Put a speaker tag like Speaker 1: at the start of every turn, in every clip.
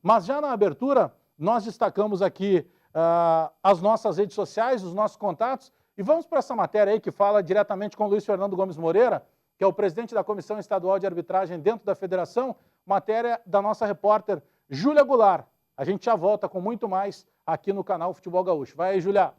Speaker 1: Mas já na abertura, nós destacamos aqui as nossas redes sociais, os nossos contatos, e vamos para essa matéria aí que fala diretamente com o Luiz Fernando Gomes Moreira, que é o presidente da Comissão Estadual de Arbitragem dentro da Federação, matéria da nossa repórter Júlia Goulart. A gente já volta com muito mais aqui no canal Futebol Gaúcho. Vai aí, Júlia.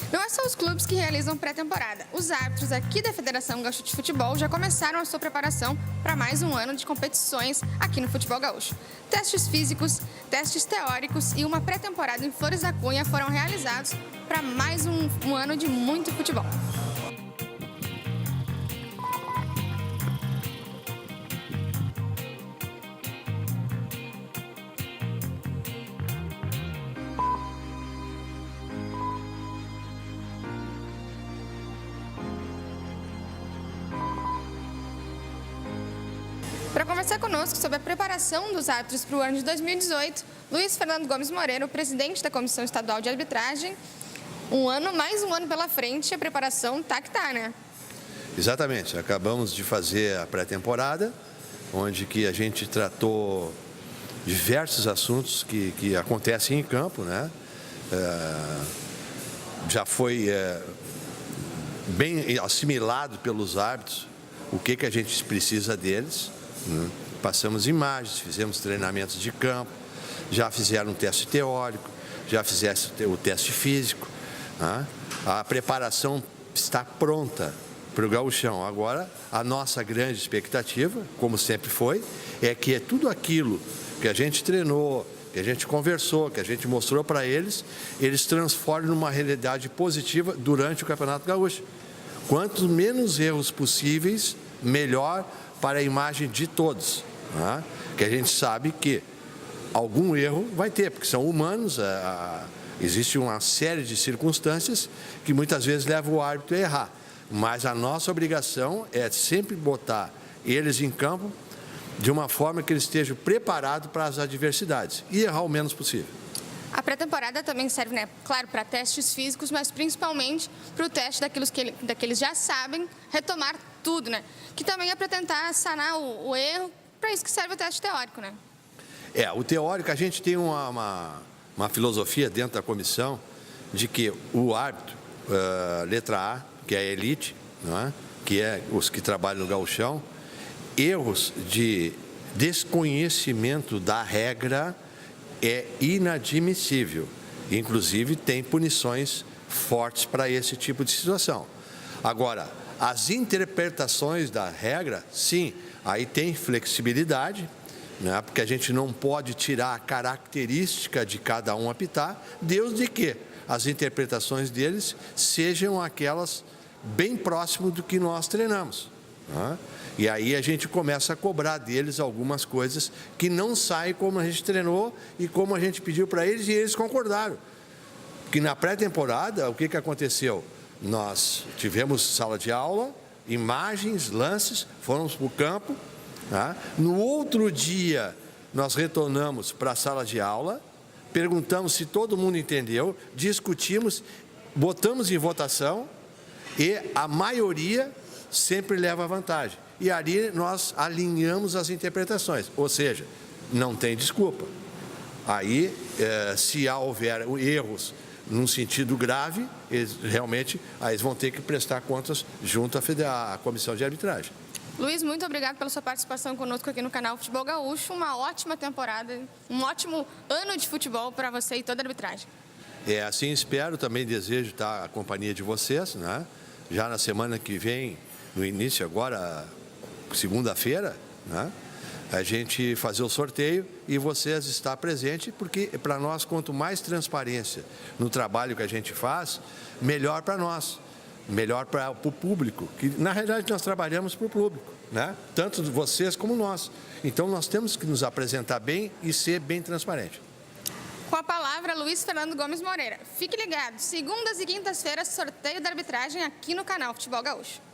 Speaker 2: Não é só os clubes que realizam pré-temporada. Os árbitros aqui da Federação Gaúcha de Futebol já começaram a sua preparação para mais um ano de competições aqui no Futebol Gaúcho. Testes físicos, testes teóricos e uma pré-temporada em Flores da Cunha foram realizados para mais um ano de muito futebol. Para conversar conosco sobre a preparação dos árbitros para o ano de 2018, Luiz Fernando Gomes Moreira, o presidente da Comissão Estadual de Arbitragem. Mais um ano pela frente, a preparação tá que tá, né?
Speaker 3: Exatamente. Acabamos de fazer a pré-temporada, onde que a gente tratou diversos assuntos que acontecem em campo, né? Já foi bem assimilado pelos árbitros o que a gente precisa deles. Passamos imagens, fizemos treinamentos de campo, já fizeram um teste teórico, já fizeram o teste físico. A preparação está pronta para o gauchão. Agora, a nossa grande expectativa, como sempre foi, é que tudo aquilo que a gente treinou, que a gente conversou, que a gente mostrou para eles, eles transformem numa realidade positiva durante o Campeonato Gaúcho. Quanto menos erros possíveis, melhor para a imagem de todos, né? Que a gente sabe que algum erro vai ter, porque são humanos, existe uma série de circunstâncias que muitas vezes levam o árbitro a errar, mas a nossa obrigação é sempre botar eles em campo de uma forma que eles estejam preparados para as adversidades e errar o menos possível.
Speaker 2: A pré-temporada também serve, né, claro, para testes físicos, mas principalmente para o teste daqueles já sabem retomar tudo, né? Que também é para tentar sanar o erro, para isso que serve o teste teórico, né?
Speaker 3: O teórico, a gente tem uma filosofia dentro da comissão de que o árbitro, letra A, que é a elite, não é? Que é os que trabalham no gauchão, erros de desconhecimento da regra é inadmissível. Inclusive, tem punições fortes para esse tipo de situação. Agora, as interpretações da regra, sim, aí tem flexibilidade, né? Porque a gente não pode tirar a característica de cada um apitar, desde que as interpretações deles sejam aquelas bem próximas do que nós treinamos, né? E aí a gente começa a cobrar deles algumas coisas que não saem como a gente treinou e como a gente pediu para eles, e eles concordaram. Porque na pré-temporada, o que aconteceu? Nós tivemos sala de aula, imagens, lances, fomos para o campo. Tá? No outro dia, nós retornamos para a sala de aula, perguntamos se todo mundo entendeu, discutimos, botamos em votação e a maioria sempre leva vantagem. E ali nós alinhamos as interpretações, ou seja, não tem desculpa. Aí, se houver erros num sentido grave, eles vão ter que prestar contas junto à comissão de arbitragem.
Speaker 2: Luiz, muito obrigado pela sua participação conosco aqui no canal Futebol Gaúcho. Uma ótima temporada, um ótimo ano de futebol para você e toda a arbitragem.
Speaker 3: Assim espero, também desejo estar à companhia de vocês, né? Já na semana que vem, no início agora, segunda-feira, né? A gente fazer o sorteio e vocês estar presente, porque para nós, quanto mais transparência no trabalho que a gente faz, melhor para nós, melhor para o público, que na realidade nós trabalhamos para o público, né? Tanto vocês como nós. Então nós temos que nos apresentar bem e ser bem transparente.
Speaker 2: Com a palavra, Luiz Fernando Gomes Moreira. Fique ligado, segundas e quintas-feiras, sorteio da arbitragem aqui no canal Futebol Gaúcho.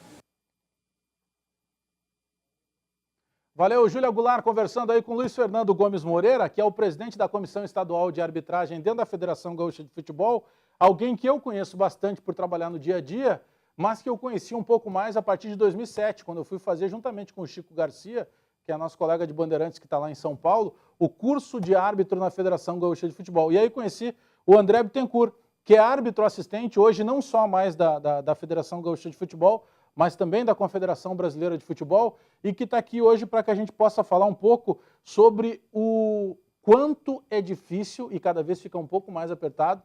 Speaker 1: Valeu, Júlia Goulart, conversando aí com Luiz Fernando Gomes Moreira, que é o presidente da Comissão Estadual de Arbitragem dentro da Federação Gaúcha de Futebol, alguém que eu conheço bastante por trabalhar no dia a dia, mas que eu conheci um pouco mais a partir de 2007, quando eu fui fazer, juntamente com o Chico Garcia, que é nosso colega de Bandeirantes que está lá em São Paulo, o curso de árbitro na Federação Gaúcha de Futebol. E aí conheci o André Bittencourt, que é árbitro assistente hoje não só mais da Federação Gaúcha de Futebol, mas também da Confederação Brasileira de Futebol, e que está aqui hoje para que a gente possa falar um pouco sobre o quanto é difícil, e cada vez fica um pouco mais apertado,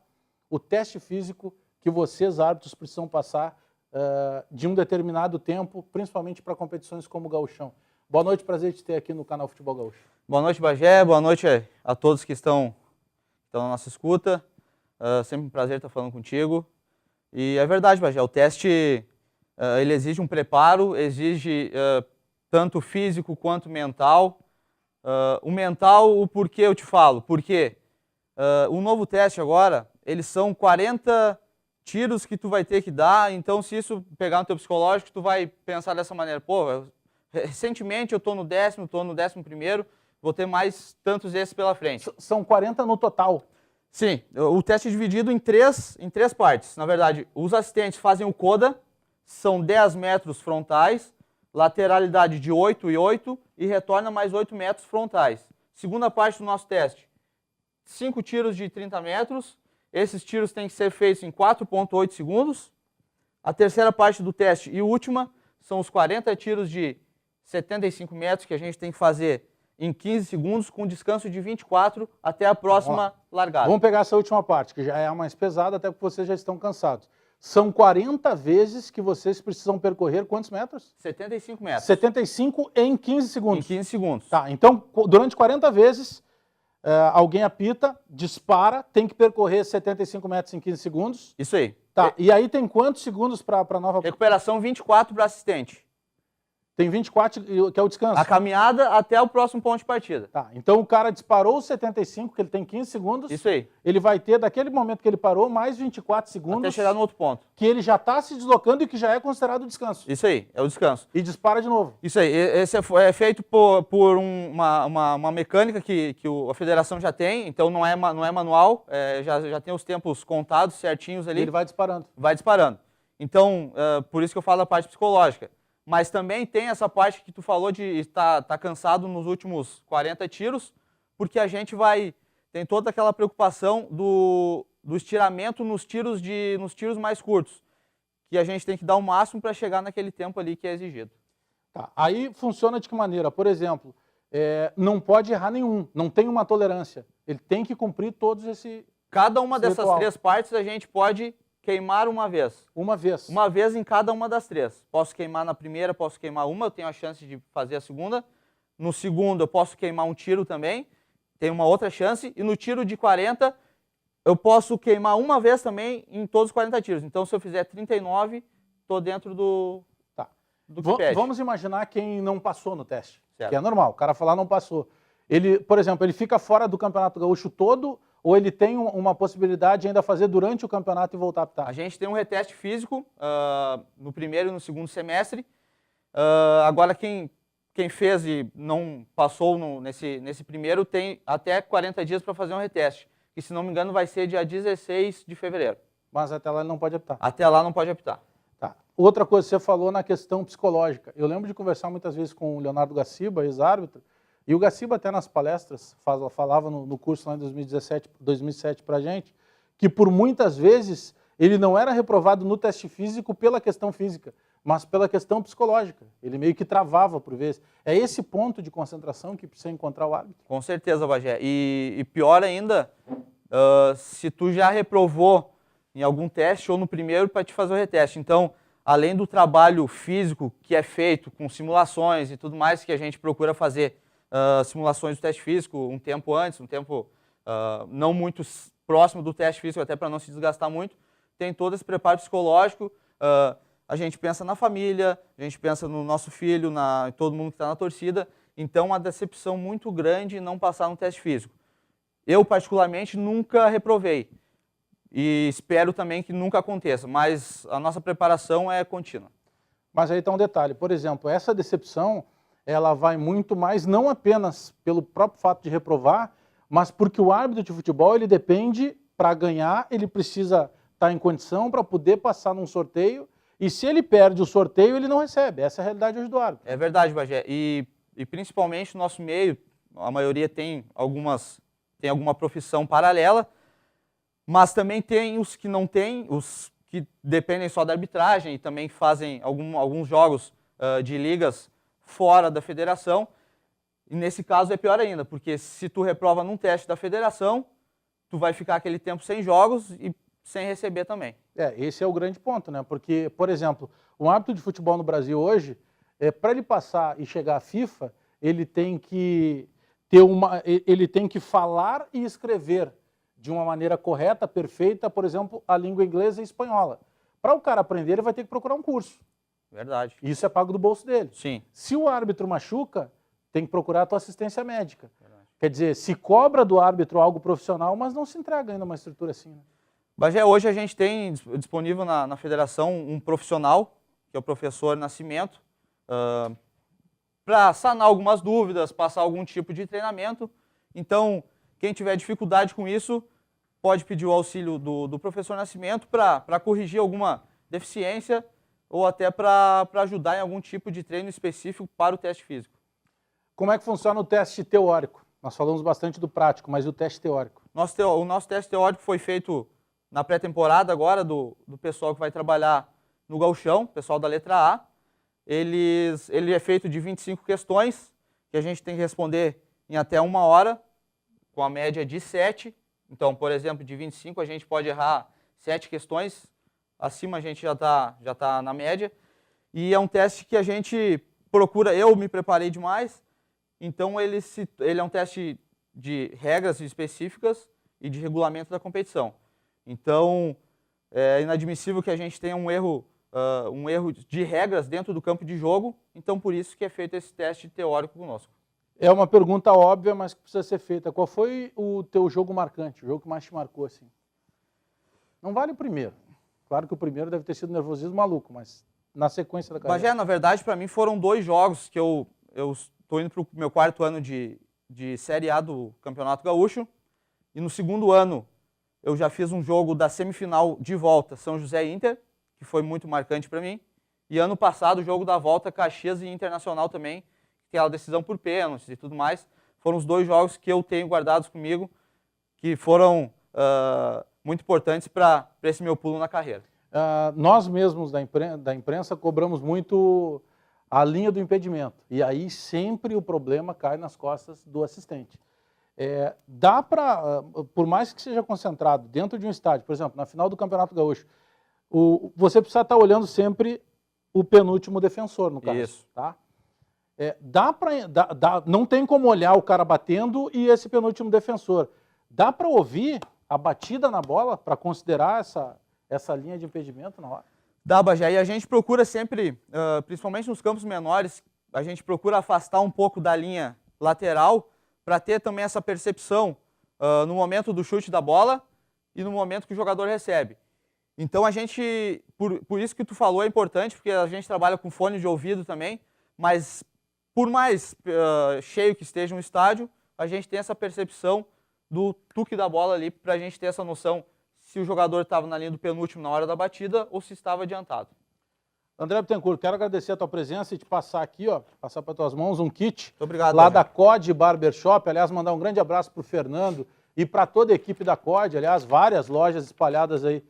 Speaker 1: o teste físico que vocês, árbitros, precisam passar de um determinado tempo, principalmente para competições como o Gauchão. Boa noite, prazer te ter aqui no canal Futebol Gaúcho.
Speaker 4: Boa noite, Bagé, boa noite a todos que estão na nossa escuta. Sempre um prazer estar falando contigo. E é verdade, Bagé, o teste ele exige um preparo, exige tanto físico quanto mental. O mental, o porquê eu te falo? Porque o novo teste agora, eles são 40 tiros que tu vai ter que dar, então se isso pegar no teu psicológico, tu vai pensar dessa maneira, pô, recentemente eu estou no 10º, estou no 11º, vou ter mais tantos esses pela frente.
Speaker 1: São 40 no total.
Speaker 4: Sim, o teste é dividido em três partes. Na verdade, os assistentes fazem o CODA, são 10 metros frontais, lateralidade de 8 e 8 e retorna mais 8 metros frontais. Segunda parte do nosso teste, 5 tiros de 30 metros, esses tiros têm que ser feitos em 4,8 segundos. A terceira parte do teste e última são os 40 tiros de 75 metros que a gente tem que fazer em 15 segundos, com descanso de 24 até a próxima largada.
Speaker 1: Vamos pegar essa última parte, que já é a mais pesada, até porque vocês já estão cansados. São 40 vezes que vocês precisam percorrer quantos metros?
Speaker 4: 75 metros.
Speaker 1: 75 em 15 segundos.
Speaker 4: Em 15 segundos.
Speaker 1: Tá, então durante 40 vezes, alguém apita, dispara, tem que percorrer 75 metros em 15 segundos.
Speaker 4: Isso aí.
Speaker 1: Tá, e aí tem quantos segundos para a nova...
Speaker 4: Recuperação 24 para assistente.
Speaker 1: Tem 24, que é o descanso.
Speaker 4: A caminhada até o próximo ponto de partida.
Speaker 1: Tá, então o cara disparou os 75, que ele tem 15 segundos.
Speaker 4: Isso aí.
Speaker 1: Ele vai ter, daquele momento que ele parou, mais 24 segundos.
Speaker 4: Até chegar no outro ponto.
Speaker 1: Que ele já está se deslocando e que já é considerado descanso.
Speaker 4: Isso aí, é o descanso.
Speaker 1: E dispara de novo.
Speaker 4: Isso aí, esse é feito por uma mecânica que a federação já tem, então não é manual, já tem os tempos contados certinhos ali.
Speaker 1: E ele vai disparando.
Speaker 4: Vai disparando. Então, por isso que eu falo da parte psicológica. Mas também tem essa parte que tu falou de estar cansado nos últimos 40 tiros, porque a gente tem toda aquela preocupação do estiramento nos tiros mais curtos, que a gente tem que dar o máximo para chegar naquele tempo ali que é exigido.
Speaker 1: Tá. Aí funciona de que maneira? Por exemplo, não pode errar nenhum, não tem uma tolerância. Ele tem que cumprir todos esse...
Speaker 4: Cada uma dessas três partes a gente pode queimar uma vez.
Speaker 1: Uma vez.
Speaker 4: Uma vez em cada uma das três. Posso queimar na primeira, posso queimar uma, eu tenho a chance de fazer a segunda. No segundo, eu posso queimar um tiro também, tem uma outra chance. E no tiro de 40, eu posso queimar uma vez também em todos os 40 tiros. Então, se eu fizer 39, estou dentro do que pede.
Speaker 1: Vamos imaginar quem não passou no teste,
Speaker 4: certo.
Speaker 1: Que é normal, o cara falar não passou. Ele, por exemplo, ele fica fora do Campeonato Gaúcho todo, ou ele tem uma possibilidade de ainda fazer durante o campeonato e voltar a apitar?
Speaker 4: A gente tem um reteste físico no primeiro e no segundo semestre. Agora, quem fez e não passou nesse primeiro tem até 40 dias para fazer um reteste, que, se não me engano, vai ser dia 16 de fevereiro.
Speaker 1: Mas até lá ele não pode apitar?
Speaker 4: Até lá não pode apitar.
Speaker 1: Tá. Outra coisa, você falou na questão psicológica. Eu lembro de conversar muitas vezes com o Leonardo Gaciba, ex-árbitro, e o Gaciba até nas palestras falava no curso lá em 2007 para a gente, que por muitas vezes ele não era reprovado no teste físico pela questão física, mas pela questão psicológica. Ele meio que travava por vezes. É esse ponto de concentração que precisa encontrar o árbitro?
Speaker 4: Com certeza, Bagé. E pior ainda, se tu já reprovou em algum teste ou no primeiro para te fazer o reteste. Então, além do trabalho físico que é feito com simulações e tudo mais que a gente procura fazer, simulações do teste físico um tempo antes, um tempo não muito próximo do teste físico, até para não se desgastar muito, tem todo esse preparo psicológico. A gente pensa na família, a gente pensa no nosso filho, em todo mundo que está na torcida. Então, uma decepção muito grande não passar no teste físico. Eu, particularmente, nunca reprovei. E espero também que nunca aconteça, mas a nossa preparação é contínua.
Speaker 1: Mas aí está um detalhe. Por exemplo, essa decepção, ela vai muito mais, não apenas pelo próprio fato de reprovar, mas porque o árbitro de futebol, ele depende, para ganhar, ele precisa estar em condição para poder passar num sorteio e se ele perde o sorteio, ele não recebe. Essa é a realidade hoje do árbitro.
Speaker 4: É verdade, Bagé. E principalmente no nosso meio, a maioria tem alguma profissão paralela, mas também tem os que não têm, os que dependem só da arbitragem e também fazem alguns jogos de ligas fora da federação. E nesse caso é pior ainda, porque se tu reprova num teste da federação, tu vai ficar aquele tempo sem jogos e sem receber também.
Speaker 1: Esse é o grande ponto, né? Porque, por exemplo, um árbitro de futebol no Brasil hoje, para ele passar e chegar à FIFA, ele tem que falar e escrever de uma maneira correta, perfeita, por exemplo, a língua inglesa e espanhola. Para o cara aprender, ele vai ter que procurar um curso.
Speaker 4: Verdade.
Speaker 1: Isso é pago do bolso dele.
Speaker 4: Sim.
Speaker 1: Se o árbitro machuca, tem que procurar a tua assistência médica. Verdade. Quer dizer, se cobra do árbitro algo profissional, mas não se entrega ainda uma estrutura assim, né?
Speaker 4: Bagé, hoje a gente tem disponível na federação um profissional, que é o professor Nascimento, para sanar algumas dúvidas, passar algum tipo de treinamento. Então, quem tiver dificuldade com isso, pode pedir o auxílio do professor Nascimento para corrigir alguma deficiência ou até para ajudar em algum tipo de treino específico para o teste físico.
Speaker 1: Como é que funciona o teste teórico? Nós falamos bastante do prático, mas e o teste teórico?
Speaker 4: O nosso teste teórico foi feito na pré-temporada agora, do pessoal que vai trabalhar no gauchão, pessoal da letra A. Ele é feito de 25 questões, que a gente tem que responder em até 1 hora, com a média de 7. Então, por exemplo, de 25 a gente pode errar 7 questões, acima a gente já tá na média. E é um teste que a gente procura, eu me preparei demais, então ele é um teste de regras específicas e de regulamento da competição. Então, é inadmissível que a gente tenha um erro de regras dentro do campo de jogo, então por isso que é feito esse teste teórico conosco.
Speaker 1: É uma pergunta óbvia, mas que precisa ser feita. Qual foi o teu jogo marcante, o jogo que mais te marcou assim? Não vale o primeiro. Claro que o primeiro deve ter sido nervosismo maluco, mas na sequência da carreira.
Speaker 4: Bagé, na verdade, para mim foram 2 jogos que eu estou indo para o meu 4º ano de Série A do Campeonato Gaúcho, e no 2º ano eu já fiz um jogo da semifinal de volta, São José e Inter, que foi muito marcante para mim. E ano passado, o jogo da volta, Caxias e Internacional também, que é a decisão por pênaltis e tudo mais. Foram os 2 jogos que eu tenho guardados comigo, que foram muito importantes para esse meu pulo na carreira.
Speaker 1: Nós mesmos da imprensa cobramos muito a linha do impedimento. E aí sempre o problema cai nas costas do assistente. Dá para, por mais que seja concentrado dentro de um estádio, por exemplo, na final do Campeonato Gaúcho, você precisa estar olhando sempre o penúltimo defensor, no caso.
Speaker 4: Isso.
Speaker 1: Tá? Não tem como olhar o cara batendo e esse penúltimo defensor. Dá para ouvir a batida na bola para considerar essa linha de impedimento na hora?
Speaker 4: Dá, Bagé. E a gente procura sempre, principalmente nos campos menores, a gente procura afastar um pouco da linha lateral para ter também essa percepção no momento do chute da bola e no momento que o jogador recebe. Então a gente, por isso que tu falou, é importante, porque a gente trabalha com fone de ouvido também, mas por mais cheio que esteja um estádio, a gente tem essa percepção do tuque da bola ali, para a gente ter essa noção se o jogador estava na linha do penúltimo na hora da batida ou se estava adiantado.
Speaker 1: André Bittencourt, quero agradecer a tua presença e te passar aqui, passar para tuas mãos um kit.
Speaker 4: Muito obrigado,
Speaker 1: lá
Speaker 4: Bagé.
Speaker 1: da COD Barbershop. Aliás, mandar um grande abraço para o Fernando e para toda a equipe da COD. Aliás, várias lojas espalhadas aí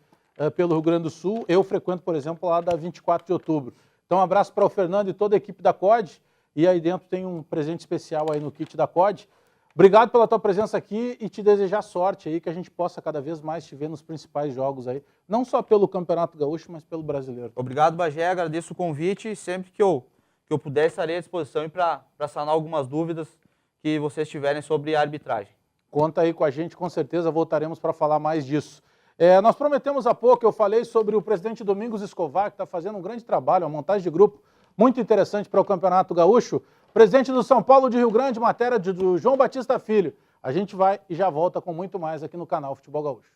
Speaker 1: pelo Rio Grande do Sul. Eu frequento, por exemplo, lá da 24 de outubro. Então, um abraço para o Fernando e toda a equipe da COD. E aí dentro tem um presente especial aí no kit da COD. Obrigado pela tua presença aqui e te desejar sorte aí, que a gente possa cada vez mais te ver nos principais jogos aí, não só pelo Campeonato Gaúcho, mas pelo brasileiro.
Speaker 4: Obrigado, Bagé, agradeço o convite e sempre que eu puder estarei à disposição para sanar algumas dúvidas que vocês tiverem sobre a arbitragem.
Speaker 1: Conta aí com a gente, com certeza voltaremos para falar mais disso. Nós prometemos há pouco, eu falei sobre o presidente Domingos Escovar, que está fazendo um grande trabalho, uma montagem de grupo muito interessante para o Campeonato Gaúcho. Presidente do São Paulo de Rio Grande, matéria do João Batista Filho. A gente vai e já volta com muito mais aqui no canal Futebol Gaúcho.